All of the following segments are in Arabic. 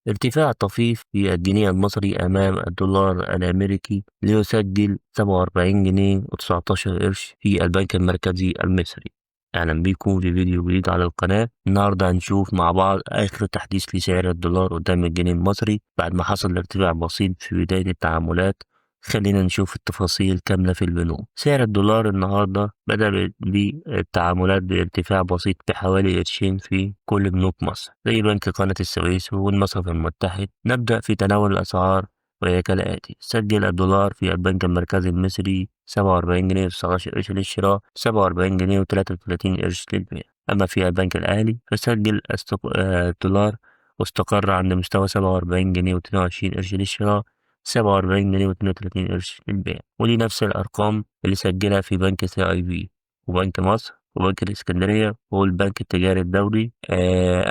ارتفاع طفيف في الجنيه المصري أمام الدولار الأمريكي ليسجل 47 جنيه و19 قرش في البنك المركزي المصري. أهلا بيكم في فيديو جديد على القناة. النهاردة هنشوف مع بعض آخر تحديث لسعر الدولار قدام الجنيه المصري بعد ما حصل ارتفاع بسيط في بداية التعاملات. خلينا نشوف التفاصيل كاملة في البنوك. سعر الدولار النهاردة بدأ بالتعاملات بارتفاع بسيط بحوالي قرشين في كل بنوك مصر زي بنك قناة السويس والمصرف المتحد. نبدأ في تناول الأسعار وهي كالآتي: سجل الدولار في البنك المركزي المصري 47 جنيه و19 قرش للشراء، 47 جنيه و33 قرش للبيع. أما في البنك الأهلي فسجل الدولار واستقر عند مستوى 47 جنيه و22 قرش للشراء، 47 جنيه و32 قرش للبيع. ودي نفس الأرقام اللي سجلها في بنك سي أي بي وبنك مصر وبنك الإسكندرية والبنك التجاري الدولي.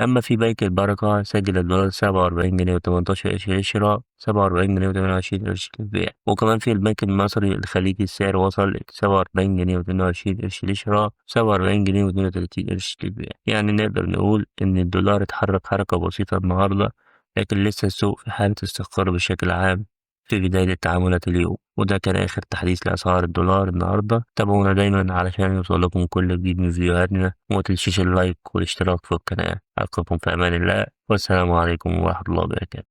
أما في بنك البركة سجل الدولار 47 جنيه و18 قرش للشراء، 47 جنيه و28 قرش للبيع. وكمان في البنك المصري الخليجي السعر وصل 47 جنيه و22 قرش للشراء، 47 جنيه و32 قرش للبيع. يعني نقدر نقول إن الدولار اتحرك حركة بسيطة النهاردة، لكن لسه السوق في حالة استقرار بشكل عام في بداية التعاملات اليوم. وده كان آخر تحديث لأسعار الدولار النهاردة. تابعونا دايما علشان يوصلكم كل جديد من فيديوهاتنا، وما تنسوش اللايك والاشتراك في القناة. ألقاكم في أمان الله، والسلام عليكم ورحمة الله وبركاته.